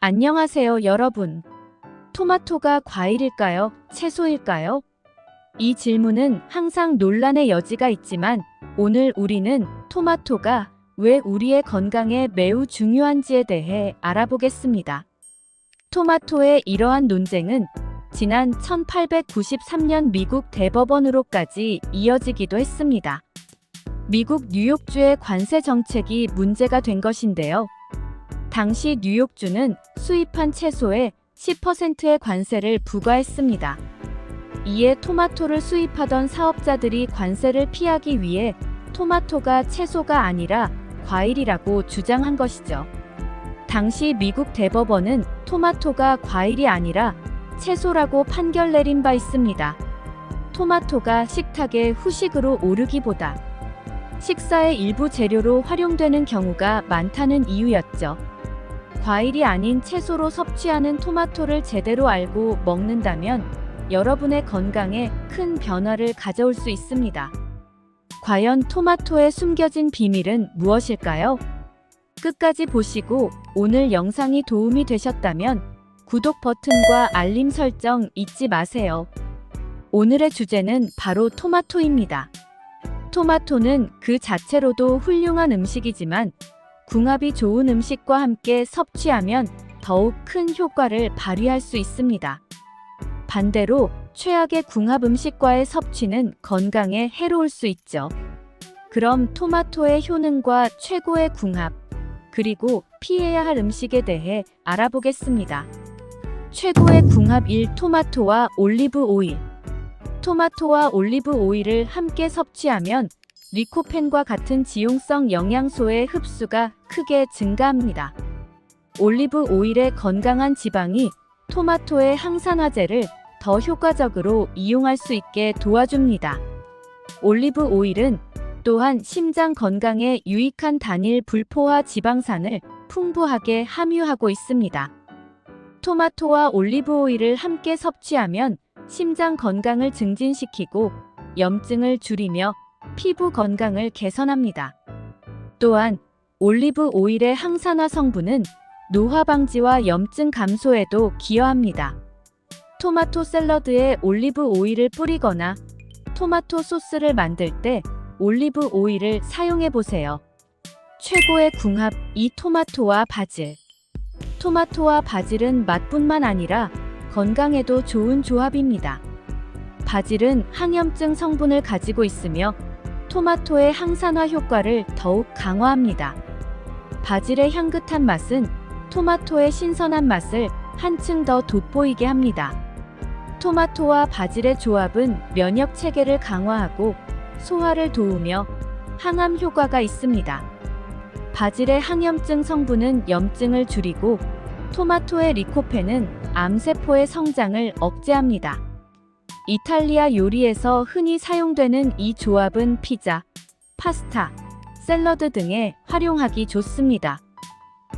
안녕하세요, 여러분. 토마토가 과일일까요? 채소일까요? 이 질문은 항상 논란의 여지가 있지만 오늘 우리는 토마토가 왜 우리의 건강에 매우 중요한지에 대해 알아보겠습니다. 토마토의 이러한 논쟁은 지난 1893년 미국 대법원으로까지 이어지기도 했습니다. 미국 뉴욕주의 관세 정책이 문제가 된 것인데요. 당시 뉴욕주는 수입한 채소에 10%의 관세를 부과했습니다. 이에 토마토를 수입하던 사업자들이 관세를 피하기 위해 토마토가 채소가 아니라 과일이라고 주장한 것이죠. 당시 미국 대법원은 토마토가 과일이 아니라 채소라고 판결 내린 바 있습니다. 토마토가 식탁의 후식으로 오르기보다 식사의 일부 재료로 활용되는 경우가 많다는 이유였죠. 과일이 아닌 채소로 섭취하는 토마토를 제대로 알고 먹는다면 여러분의 건강에 큰 변화를 가져올 수 있습니다. 과연 토마토에 숨겨진 비밀은 무엇일까요? 끝까지 보시고 오늘 영상이 도움이 되셨다면 구독 버튼과 알림 설정 잊지 마세요. 오늘의 주제는 바로 토마토입니다. 토마토는 그 자체로도 훌륭한 음식이지만 궁합이 좋은 음식과 함께 섭취하면 더욱 큰 효과를 발휘할 수 있습니다. 반대로 최악의 궁합 음식과의 섭취는 건강에 해로울 수 있죠. 그럼 토마토의 효능과 최고의 궁합, 그리고 피해야 할 음식에 대해 알아보겠습니다. 최고의 궁합 1. 토마토와 올리브 오일. 토마토와 올리브 오일을 함께 섭취하면 리코펜과 같은 지용성 영양소의 흡수가 크게 증가합니다. 올리브 오일의 건강한 지방이 토마토의 항산화제를 더 효과적으로 이용할 수 있게 도와줍니다. 올리브 오일은 또한 심장 건강에 유익한 단일 불포화 지방산을 풍부하게 함유하고 있습니다. 토마토와 올리브 오일을 함께 섭취하면 심장 건강을 증진시키고 염증을 줄이며 피부 건강을 개선합니다. 또한 올리브 오일의 항산화 성분은 노화 방지와 염증 감소에도 기여합니다. 토마토 샐러드에 올리브 오일을 뿌리거나 토마토 소스를 만들 때 올리브 오일을 사용해 보세요. 최고의 궁합 2. 토마토와 바질. 토마토와 바질은 맛뿐만 아니라 건강에도 좋은 조합입니다. 바질은 항염증 성분을 가지고 있으며 토마토의 항산화 효과를 더욱 강화합니다. 바질의 향긋한 맛은 토마토의 신선한 맛을 한층 더 돋보이게 합니다. 토마토와 바질의 조합은 면역 체계를 강화하고 소화를 도우며 항암 효과가 있습니다. 바질의 항염증 성분은 염증을 줄이고 토마토의 리코펜은 암세포의 성장을 억제합니다. 이탈리아 요리에서 흔히 사용되는 이 조합은 피자, 파스타, 샐러드 등에 활용하기 좋습니다.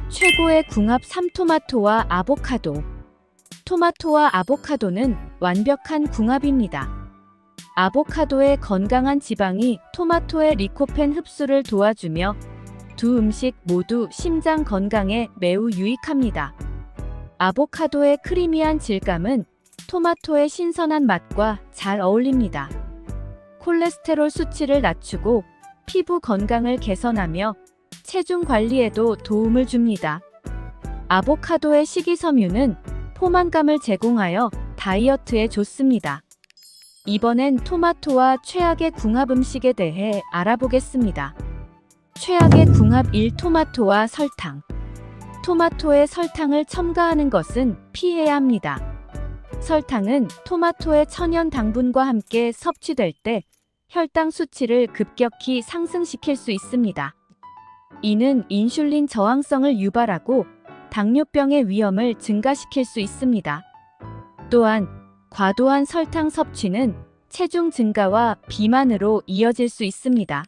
최고의 궁합 3. 토마토와 아보카도. 토마토와 아보카도는 완벽한 궁합입니다. 아보카도의 건강한 지방이 토마토의 리코펜 흡수를 도와주며 두 음식 모두 심장 건강에 매우 유익합니다. 아보카도의 크리미한 질감은 토마토의 신선한 맛과 잘 어울립니다. 콜레스테롤 수치를 낮추고 피부 건강을 개선하며 체중 관리에도 도움을 줍니다. 아보카도의 식이섬유는 포만감을 제공하여 다이어트에 좋습니다. 이번엔 토마토와 최악의 궁합 음식에 대해 알아보겠습니다. 최악의 궁합 1. 토마토와 설탕. 토마토에 설탕을 첨가하는 것은 피해야 합니다. 설탕은 토마토의 천연 당분과 함께 섭취될 때 혈당 수치를 급격히 상승시킬 수 있습니다. 이는 인슐린 저항성을 유발하고 당뇨병의 위험을 증가시킬 수 있습니다. 또한 과도한 설탕 섭취는 체중 증가와 비만으로 이어질 수 있습니다.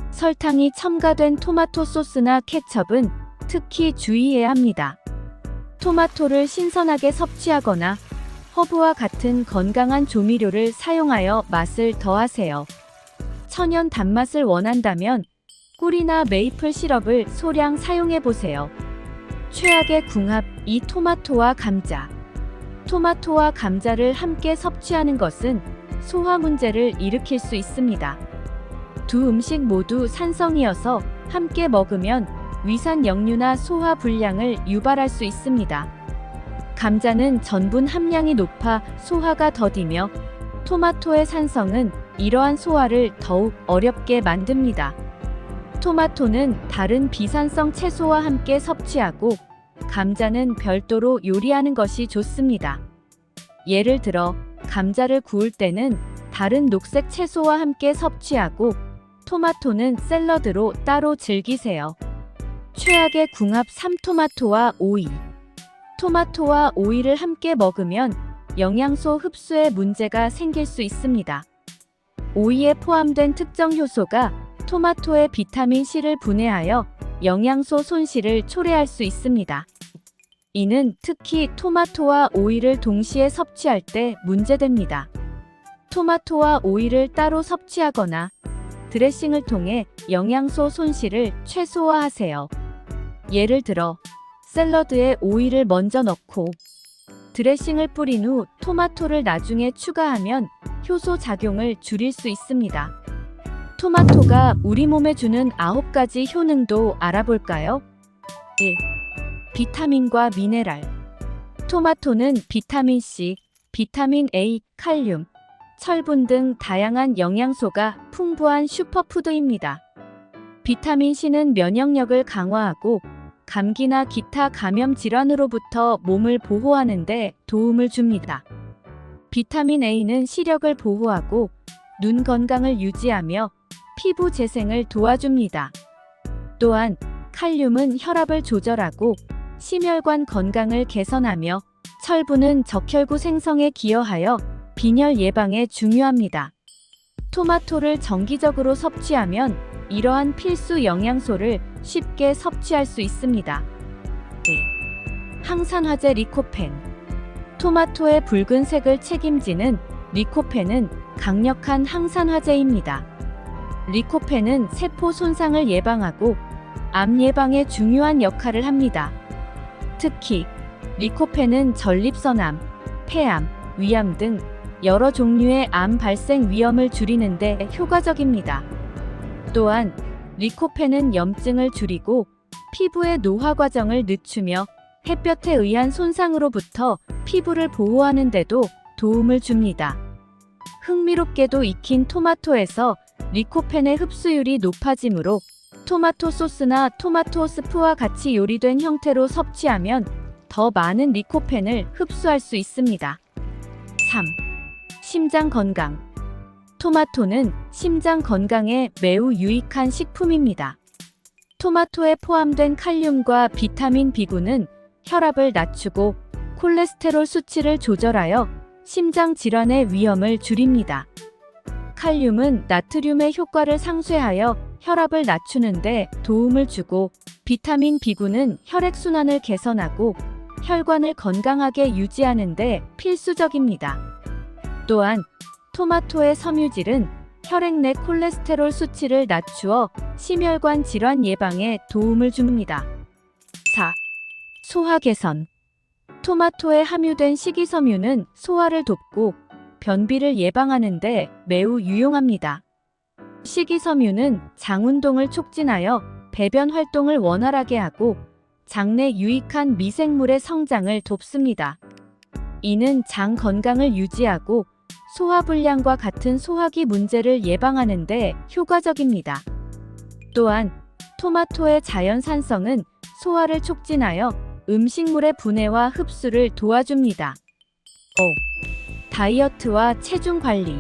설탕이 첨가된 토마토 소스나 케첩은 특히 주의해야 합니다. 토마토를 신선하게 섭취하거나 허브와 같은 건강한 조미료를 사용하여 맛을 더하세요. 천연 단맛을 원한다면 꿀이나 메이플 시럽을 소량 사용해 보세요. 최악의 궁합, 이 토마토와 감자. 토마토와 감자를 함께 섭취하는 것은 소화 문제를 일으킬 수 있습니다. 두 음식 모두 산성이어서 함께 먹으면 위산 역류나 소화 불량을 유발할 수 있습니다. 감자는 전분 함량이 높아 소화가 더디며 토마토의 산성은 이러한 소화를 더욱 어렵게 만듭니다. 토마토는 다른 비산성 채소와 함께 섭취하고 감자는 별도로 요리하는 것이 좋습니다. 예를 들어 감자를 구울 때는 다른 녹색 채소와 함께 섭취하고 토마토는 샐러드로 따로 즐기세요. 최악의 궁합 3. 토마토와 오이. 토마토와 오이를 함께 먹으면 영양소 흡수에 문제가 생길 수 있습니다. 오이에 포함된 특정 효소가 토마토의 비타민 C를 분해하여 영양소 손실을 초래할 수 있습니다. 이는 특히 토마토와 오이를 동시에 섭취할 때 문제됩니다. 토마토와 오이를 따로 섭취하거나 드레싱을 통해 영양소 손실을 최소화하세요. 예를 들어 샐러드에 오이를 먼저 넣고 드레싱을 뿌린 후 토마토를 나중에 추가하면 효소 작용을 줄일 수 있습니다. 토마토가 우리 몸에 주는 9가지 효능도 알아볼까요? 1. 비타민과 미네랄. 토마토는 비타민 C, 비타민 A, 칼륨, 철분 등 다양한 영양소가 풍부한 슈퍼푸드입니다. 비타민 C는 면역력을 강화하고 감기나 기타 감염 질환으로부터 몸을 보호하는 데 도움을 줍니다. 비타민 A는 시력을 보호하고 눈 건강을 유지하며 피부 재생을 도와줍니다. 또한 칼륨은 혈압을 조절하고 심혈관 건강을 개선하며 철분은 적혈구 생성에 기여하여 빈혈 예방에 중요합니다. 토마토를 정기적으로 섭취하면 이러한 필수 영양소를 쉽게 섭취할 수 있습니다. 항산화제 리코펜. 토마토의 붉은색을 책임지는 리코펜은 강력한 항산화제입니다. 리코펜은 세포 손상을 예방하고 암 예방에 중요한 역할을 합니다. 특히 리코펜은 전립선암, 폐암, 위암 등 여러 종류의 암 발생 위험을 줄이는 데 효과적입니다. 또한 리코펜은 염증을 줄이고 피부의 노화 과정을 늦추며 햇볕에 의한 손상으로부터 피부를 보호하는 데도 도움을 줍니다. 흥미롭게도 익힌 토마토에서 리코펜의 흡수율이 높아지므로 토마토 소스나 토마토 스프와 같이 요리된 형태로 섭취하면 더 많은 리코펜을 흡수할 수 있습니다. 3. 심장 건강. 토마토는 심장 건강에 매우 유익한 식품입니다. 토마토에 포함된 칼륨과 비타민 B군은 혈압을 낮추고 콜레스테롤 수치를 조절하여 심장 질환의 위험을 줄입니다. 칼륨은 나트륨의 효과를 상쇄하여 혈압을 낮추는 데 도움을 주고 비타민 B군은 혈액순환을 개선하고 혈관을 건강하게 유지하는 데 필수적입니다. 또한 토마토의 섬유질은 혈액 내 콜레스테롤 수치를 낮추어 심혈관 질환 예방에 도움을 줍니다. 4. 소화 개선. 토마토에 함유된 식이섬유는 소화를 돕고 변비를 예방하는 데 매우 유용합니다. 식이섬유는 장 운동을 촉진하여 배변 활동을 원활하게 하고 장내 유익한 미생물의 성장을 돕습니다. 이는 장 건강을 유지하고 소화불량과 같은 소화기 문제를 예방하는 데 효과적입니다. 또한 토마토의 자연산성은 소화를 촉진하여 음식물의 분해와 흡수를 도와줍니다. 5. 다이어트와 체중 관리.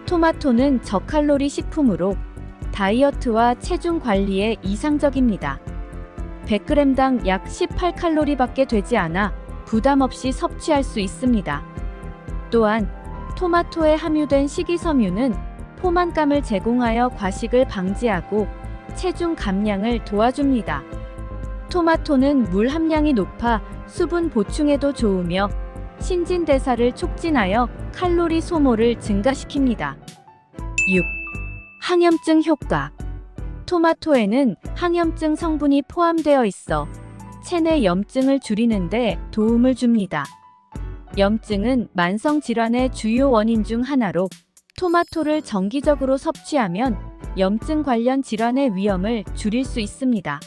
토마토는 저칼로리 식품으로 다이어트와 체중 관리에 이상적입니다. 100g당 약 18칼로리밖에 되지 않아 부담 없이 섭취할 수 있습니다. 또한 토마토에 함유된 식이섬유는 포만감을 제공하여 과식을 방지하고 체중 감량을 도와줍니다. 토마토는 물 함량이 높아 수분 보충에도 좋으며 신진대사를 촉진하여 칼로리 소모를 증가시킵니다. 6. 항염증 효과. 토마토에는 항염증 성분이 포함되어 있어 체내 염증을 줄이는데 도움을 줍니다. 염증은 만성 질환의 주요 원인 중 하나로 토마토를 정기적으로 섭취하면 염증 관련 질환의 위험을 줄일 수 있습니다.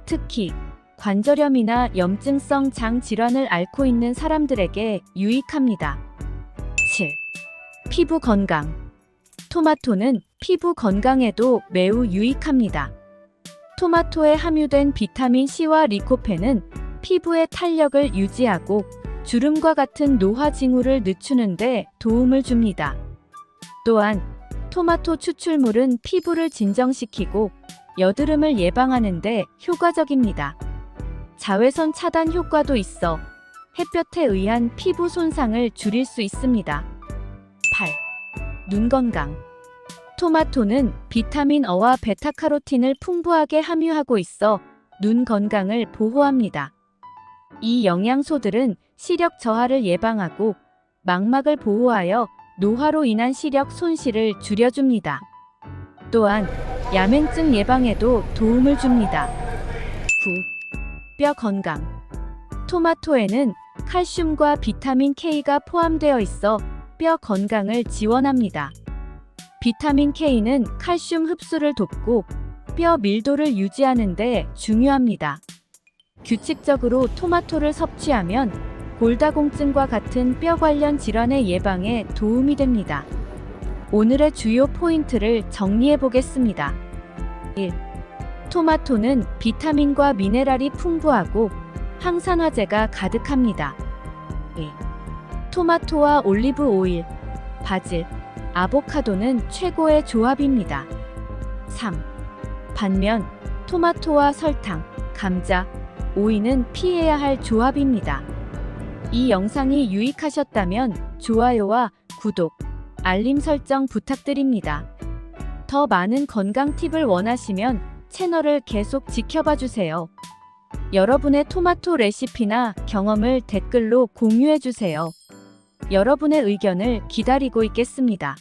특히 관절염이나 염증성 장 질환을 앓고 있는 사람들에게 유익합니다. 7. 피부 건강. 토마토는 피부 건강에도 매우 유익합니다. 토마토에 함유된 비타민 C와 리코펜은 피부의 탄력을 유지하고 주름과 같은 노화 징후를 늦추는 데 도움을 줍니다. 또한 토마토 추출물은 피부를 진정시키고 여드름을 예방하는 데 효과적입니다. 자외선 차단 효과도 있어 햇볕에 의한 피부 손상을 줄일 수 있습니다. 8. 눈 건강. 토마토는 비타민 A와 베타카로틴을 풍부하게 함유하고 있어 눈 건강을 보호합니다. 이 영양소들은 시력 저하를 예방하고 망막을 보호하여 노화로 인한 시력 손실을 줄여줍니다. 또한 야맹증 예방에도 도움을 줍니다. 9. 뼈 건강. 토마토에는 칼슘과 비타민 K가 포함되어 있어 뼈 건강을 지원합니다. 비타민 K는 칼슘 흡수를 돕고 뼈 밀도를 유지하는 데 중요합니다. 규칙적으로 토마토를 섭취하면 골다공증과 같은 뼈 관련 질환의 예방에 도움이 됩니다. 오늘의 주요 포인트를 정리해 보겠습니다. 1. 토마토는 비타민과 미네랄이 풍부하고 항산화제가 가득합니다. 2. 토마토와 올리브 오일, 바질, 아보카도는 최고의 조합입니다. 3. 반면 토마토와 설탕, 감자, 오이는 피해야 할 조합입니다. 이 영상이 유익하셨다면 좋아요와 구독, 알림 설정 부탁드립니다. 더 많은 건강 팁을 원하시면 채널을 계속 지켜봐 주세요. 여러분의 토마토 레시피나 경험을 댓글로 공유해 주세요. 여러분의 의견을 기다리고 있겠습니다.